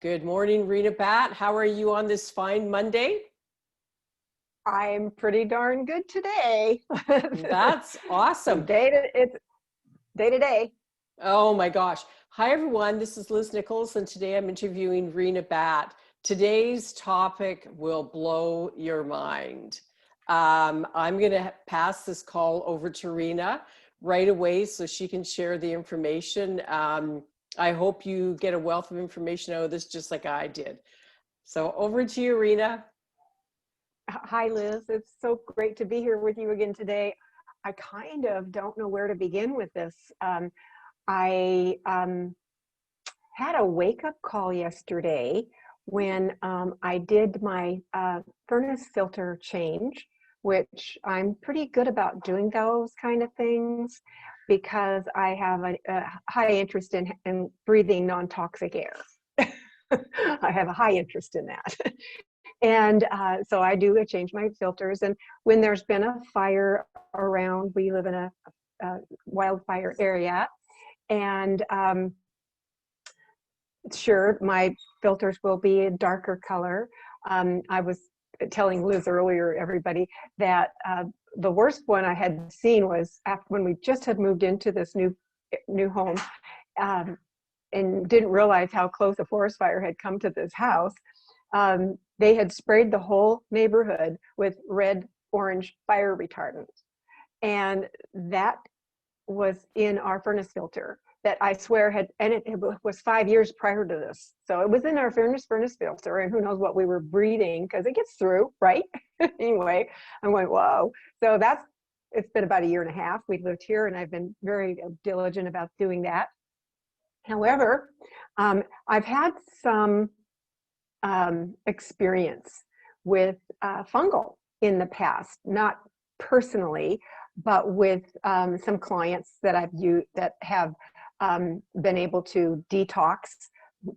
Good morning, Rena Batt. How are you on this fine Monday? I'm pretty darn good today. That's awesome. It's day to day. Oh my gosh. Hi, everyone. This is Liz Nicholls, and today I'm interviewing Rena Batt. Today's topic will blow your mind. I'm going to pass this call over to Rena right away so she can share the information. I hope you get a wealth of information out of this just like I did. So over to you, Rena. Hi, Liz. It's so great to be here with you again today. I kind of don't know where to begin with this. I had a wake-up call yesterday when I did my furnace filter change, which I'm pretty good about doing those kind of things because I have a high interest in breathing non-toxic air. I have a high interest in that. And so I change my filters. And when there's been a fire around, we live in a wildfire area. And sure, my filters will be a darker color. I was telling Liz earlier, everybody, that the worst one I had seen was after when we just had moved into this new home and didn't realize how close a forest fire had come to this house. They had sprayed the whole neighborhood with red, orange fire retardant. And that was in our furnace filter that I swear it was 5 years prior to this. So it was in our furnace filter, and who knows what we were breathing because it gets through, right? Anyway, I'm going, whoa. So it's been about 1.5 years. We've lived here, and I've been very diligent about doing that. However, I've had some experience with fungal in the past, not personally, but with some clients that I've used that have been able to detox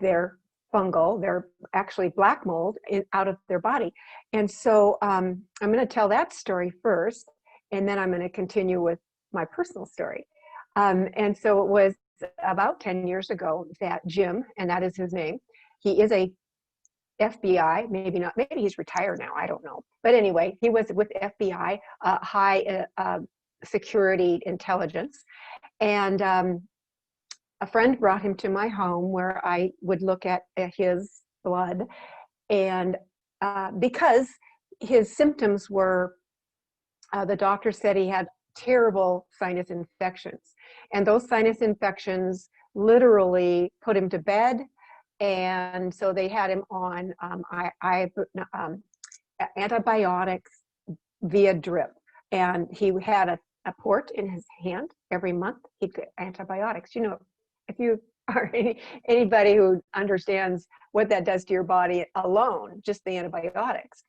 their they're actually black mold out of their body. And so I'm going to tell that story first, and then I'm going to continue with my personal story. And so it was about 10 years ago that Jim, and that is his name, he is a FBI, maybe not, maybe he's retired now, I don't know. But anyway, he was with FBI, high security intelligence. And a friend brought him to my home where I would look at his blood. And because his symptoms were, the doctor said he had terrible sinus infections. And those sinus infections literally put him to bed. And so they had him on antibiotics via drip. And he had a port in his hand every month. He'd get antibiotics. You know, if you are anybody who understands what that does to your body alone, just the antibiotics.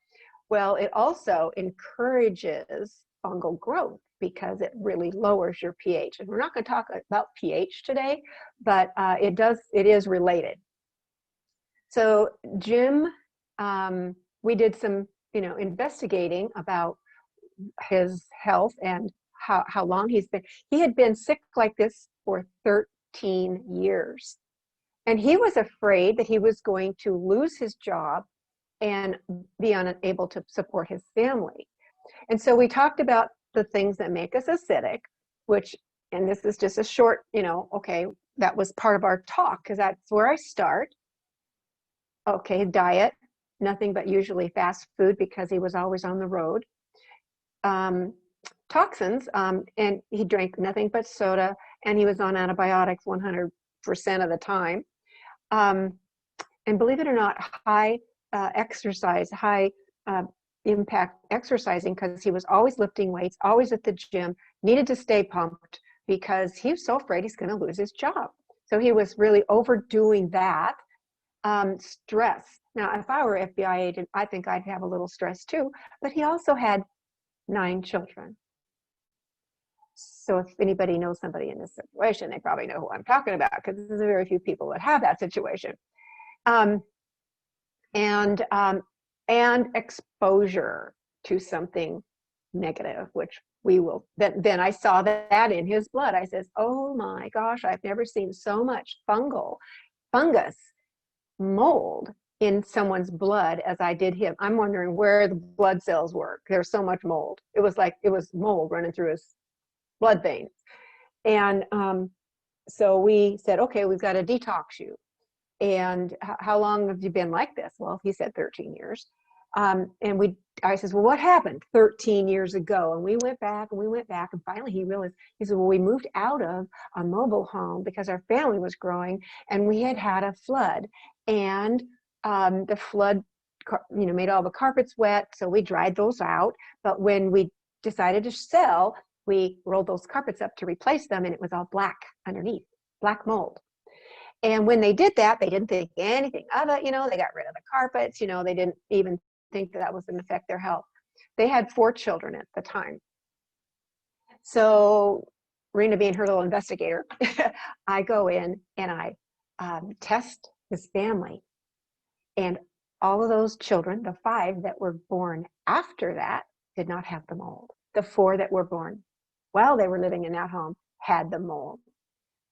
Well, it also encourages fungal growth because it really lowers your pH. And we're not going to talk about pH today, but it is related. So Jim, we did some, investigating about his health and how long he had been sick like this for 13 years. And he was afraid that he was going to lose his job and be unable to support his family. And so we talked about the things that make us acidic, and this is just a short, okay, that was part of our talk because that's where I start. Okay, diet, nothing but usually fast food because he was always on the road. Toxins, and he drank nothing but soda, and he was on antibiotics 100% of the time. And believe it or not, high exercise, high impact exercising because he was always lifting weights, always at the gym, needed to stay pumped because he was so afraid he's going to lose his job. So he was really overdoing that. Stress. Now, if I were an FBI agent, I think I'd have a little stress too, but he also had 9 children. So if anybody knows somebody in this situation, they probably know who I'm talking about because there's very few people that have that situation. And exposure to something negative, which we will, then I saw that in his blood. I says, oh my gosh, I've never seen so much fungus mold in someone's blood as I did him. I'm wondering where the blood cells were. There's so much mold. It was like it was mold running through his blood veins. And so we said, okay, we've got to detox you. And how long have you been like this? Well, he said 13 years. And I says, well, what happened 13 years ago? And we went back and we went back. And finally he realized, he said, well, we moved out of a mobile home because our family was growing and we had had a flood. And the flood, made all the carpets wet. So we dried those out. But when we decided to sell, we rolled those carpets up to replace them. And it was all black underneath, black mold. And when they did that, they didn't think anything of it. They got rid of the carpets. They didn't even think that was going to affect their health. They had 4 children at the time. So Rena, being her little investigator, I go in and I test his family. And all of those children, the 5 that were born after that, did not have the mold. The 4 that were born while they were living in that home had the mold.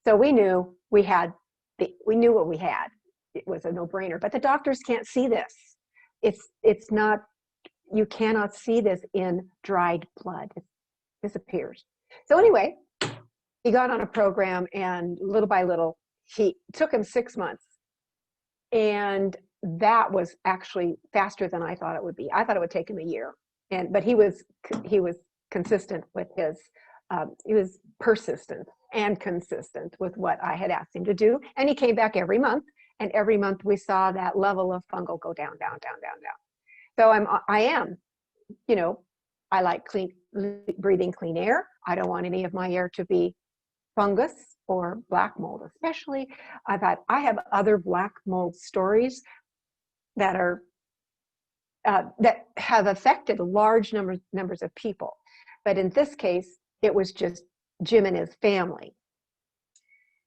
So we knew we knew what we had. It was a no-brainer, but the doctors can't see this. It's not, you cannot see this in dried blood. It disappears. So anyway, he got on a program, and little by little, it took him 6 months. And that was actually faster than I thought it would be. I thought it would take him a year. But he was consistent with his, he was persistent and consistent with what I had asked him to do. And he came back every month, and every month we saw that level of fungal go down, down, down, down, down. So I am, I like breathing clean air. I don't want any of my air to be fungus or black mold, especially. I have other black mold stories that are, that have affected large numbers of people. But in this case, it was just Jim and his family.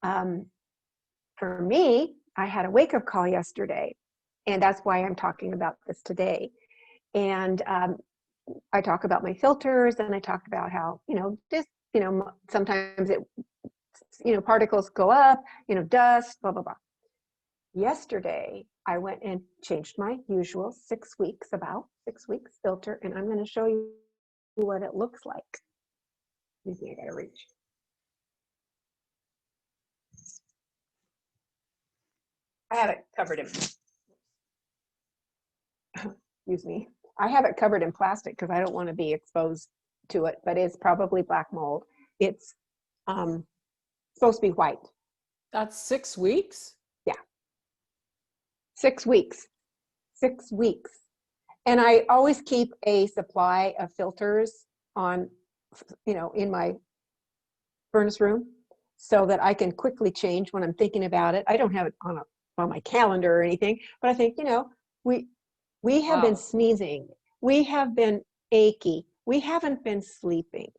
For me, I had a wake-up call yesterday, and that's why I'm talking about this today. And I talk about my filters, and I talk about how, sometimes particles go up, dust, blah, blah, blah. Yesterday, I went and changed my usual about 6 weeks filter, and I'm going to show you what it looks like. Excuse me, I gotta reach. I have it covered in, excuse me. I have it covered in plastic because I don't want to be exposed to it, but it's probably black mold. It's supposed to be white. That's 6 weeks? Yeah. 6 weeks. 6 weeks. And I always keep a supply of filters on, in my furnace room so that I can quickly change when I'm thinking about it. I don't have it on my calendar or anything, but I think, we have been sneezing. We have been achy. We haven't been sleeping.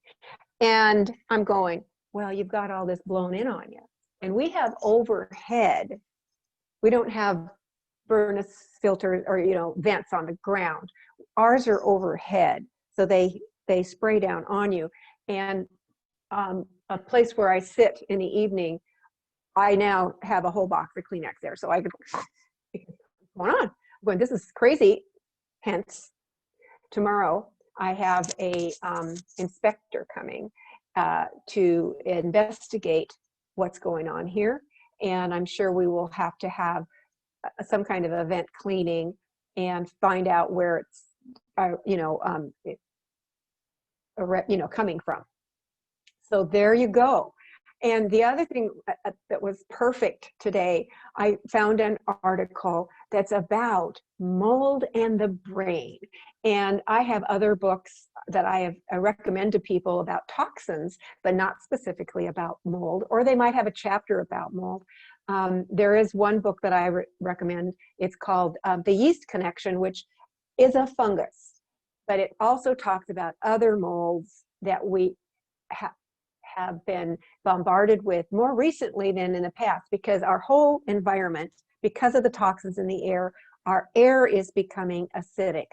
And I'm going, well, you've got all this blown in on you. And we have overhead. We don't have furnace filters or, vents on the ground. Ours are overhead. So they spray down on you. And a place where I sit in the evening, I now have a whole box of Kleenex there. So I go, what's going on? I'm going, this is crazy. Hence, tomorrow I have a inspector coming to investigate what's going on here. And I'm sure we will have to have some kind of event cleaning and find out where it's, coming from. So there you go. And the other thing that was perfect today, I found an article that's about mold and the brain. And I have other books that I recommend to people about toxins, but not specifically about mold, or they might have a chapter about mold. There is one book that I recommend. It's called The Yeast Connection, which is a fungus, but it also talks about other molds that we have been bombarded with more recently than in the past, because our whole environment, because of the toxins in the air, our air is becoming acidic.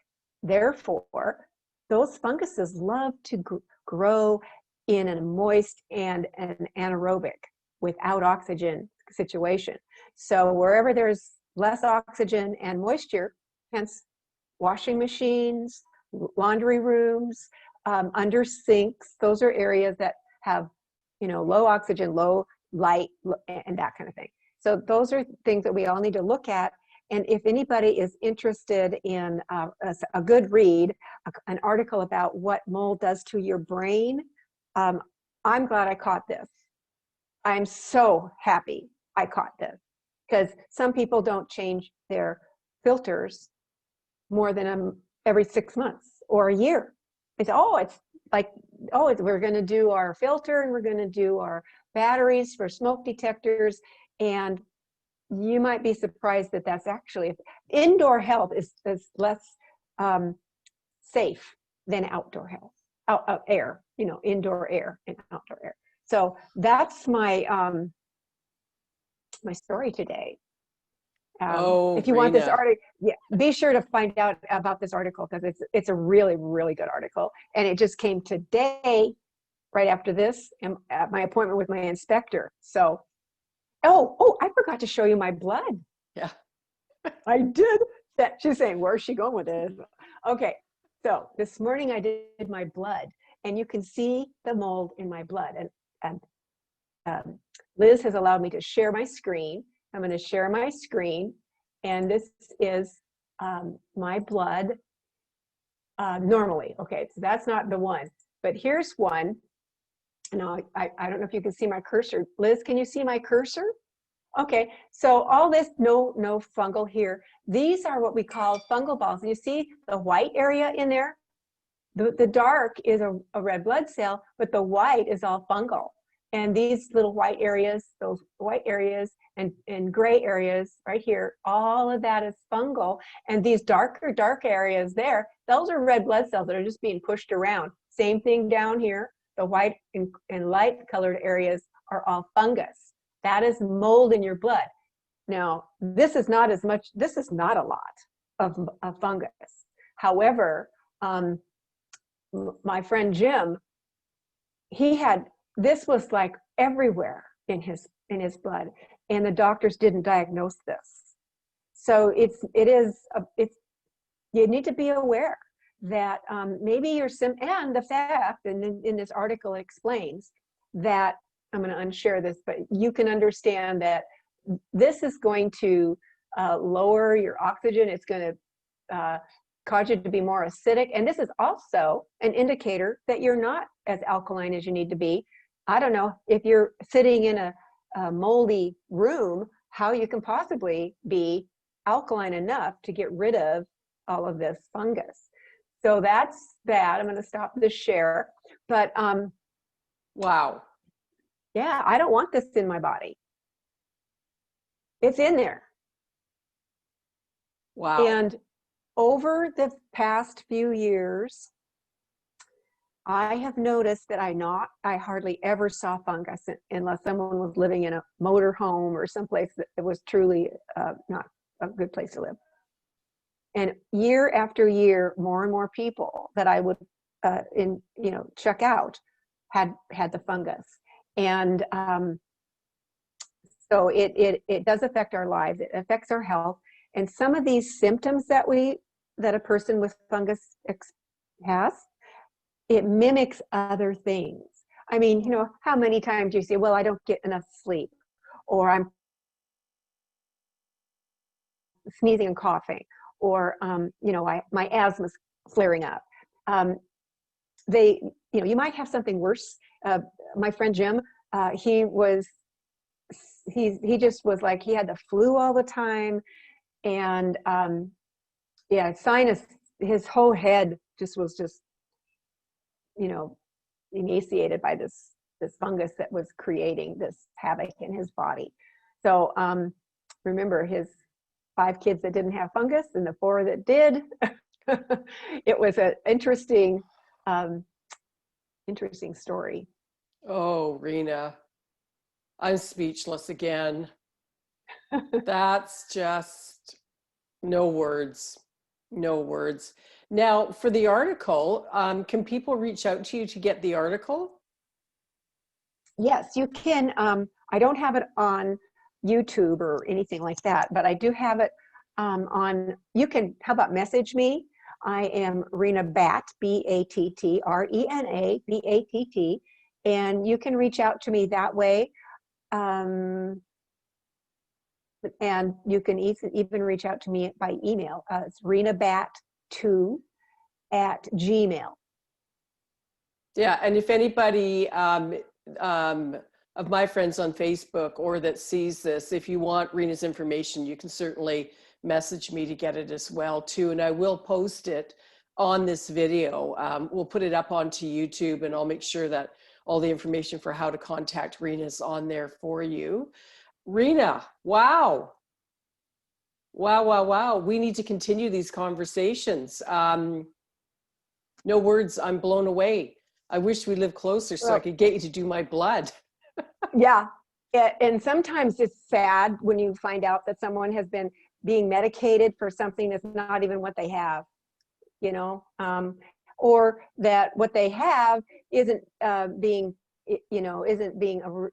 Therefore, those funguses love to grow in a moist and an anaerobic, without oxygen situation. So wherever there's less oxygen and moisture, hence washing machines, laundry rooms, under sinks. Those are areas that have, low oxygen, low light, and that kind of thing. So those are things that we all need to look at. And if anybody is interested in a good read, an article about what mold does to your brain, I'm glad I caught this. I'm so happy I caught this, because some people don't change their filters more than every 6 months or a year. They say, we're going to do our filter and we're going to do our batteries for smoke detectors. And you might be surprised that that's actually, indoor health is less safe than outdoor health, air, indoor air and outdoor air. So that's my my story today. If you want this article, be sure to find out about this article, because it's a really, really good article. And it just came today, right after this, and at my appointment with my inspector. So, I forgot to show you my blood. Yeah. I did. She's saying, where's she going with this? Okay. So this morning I did my blood, and you can see the mold in my blood. And Liz has allowed me to share my screen. I'm going to share my screen, and this is my blood normally. Okay, so that's not the one, but here's one. Now, I don't know if you can see my cursor. Liz, can you see my cursor? Okay, so all this, no fungal here. These are what we call fungal balls. And you see the white area in there? The dark is a red blood cell, but the white is all fungal. And these little white areas, those white areas and gray areas right here, all of that is fungal. And these dark areas there, those are red blood cells that are just being pushed around. Same thing down here. The white and light colored areas are all fungus. That is mold in your blood. Now, this is not as much, this is not a lot of fungus. However, my friend Jim, this was like everywhere in his blood, and the doctors didn't diagnose this. So you need to be aware that maybe and the fact, and in this article it explains that, I'm going to unshare this, but you can understand that this is going to lower your oxygen. It's going to cause you to be more acidic. And this is also an indicator that you're not as alkaline as you need to be. I don't know if you're sitting in a moldy room, how you can possibly be alkaline enough to get rid of all of this fungus. So that's that. I'm going to stop the share. But wow. Yeah, I don't want this in my body. It's in there. Wow. And over the past few years, I have noticed that I hardly ever saw fungus unless someone was living in a motor home or someplace that was truly not a good place to live. And year after year, more and more people that I would check out had the fungus. And so it does affect our lives. It affects our health. And some of these symptoms that a person with fungus has, it mimics other things. I mean, how many times do you say, well, I don't get enough sleep, or I'm sneezing and coughing, or my asthma's flaring up. You might have something worse. My friend Jim, he just was like, he had the flu all the time, and sinus, his whole head was emaciated by this fungus that was creating this havoc in his body. So remember, his 5 kids that didn't have fungus and the 4 that did. It was an interesting story. Oh, Rena, I'm speechless again. That's just no words. Now, for the article, can people reach out to you to get the article? Yes, you can. I don't have it on YouTube or anything like that, but I do have it you can, how about message me? I am Rena Batt, Battrena Batt, and you can reach out to me that way. And you can even reach out to me by email. It's renabat2@gmail. Yeah, and if anybody of my friends on Facebook or that sees this, if you want Rena's information, you can certainly message me to get it as well too. And I will post it on this video. We'll put it up onto YouTube, and I'll make sure that all the information for how to contact Rena is on there for you. Rena, wow. Wow, wow, wow. We need to continue these conversations. No words, I'm blown away. I wish we lived closer so I could get you to do my blood. Yeah. And sometimes it's sad when you find out that someone has been being medicated for something that's not even what they have, you know, or that what they have isn't being, isn't being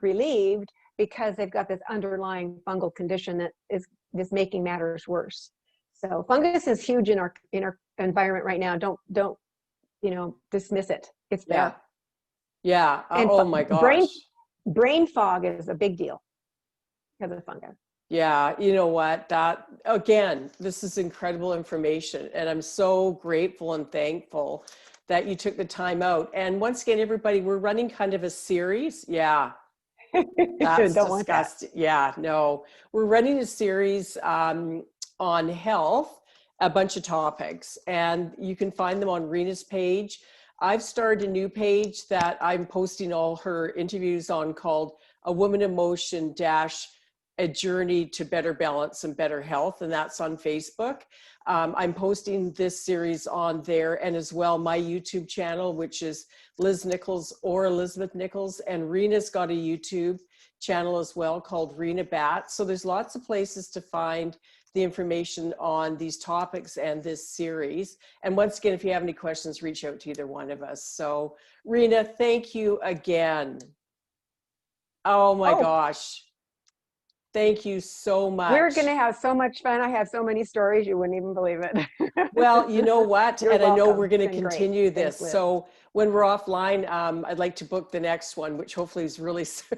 relieved because they've got this underlying fungal condition that is just making matters worse. So fungus is huge in our environment right now. Don't dismiss it. It's there. Yeah. And oh my gosh. Brain fog is a big deal because of fungus. Yeah, you know what, that again, this is incredible information, and I'm so grateful and thankful that you took the time out. And once again, everybody, we're running kind of a series. Yeah, that's disgusting. Yeah, no, we're running a series on health, a bunch of topics, and you can find them on Rena's page. I've started a new page that I'm posting all her interviews on called A Woman in Motion a journey to better balance and better health, and that's on Facebook. I'm posting this series on there, and as well my YouTube channel, which is Liz Nicholls or Elizabeth Nicholls, and Rena's got a YouTube channel as well called Rena Batt. So there's lots of places to find the information on these topics and this series. And once again, if you have any questions, reach out to either one of us. So Rena, thank you again. Oh my gosh. Thank you so much. We're going to have so much fun. I have so many stories, you wouldn't even believe it. Well, you know what? You're and welcome. I know we're going to continue this. Thanks, so when we're offline, I'd like to book the next one, which hopefully is really soon.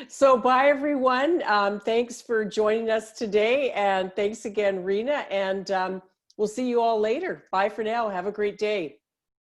So bye, everyone. Thanks for joining us today. And thanks again, Rena. And we'll see you all later. Bye for now. Have a great day.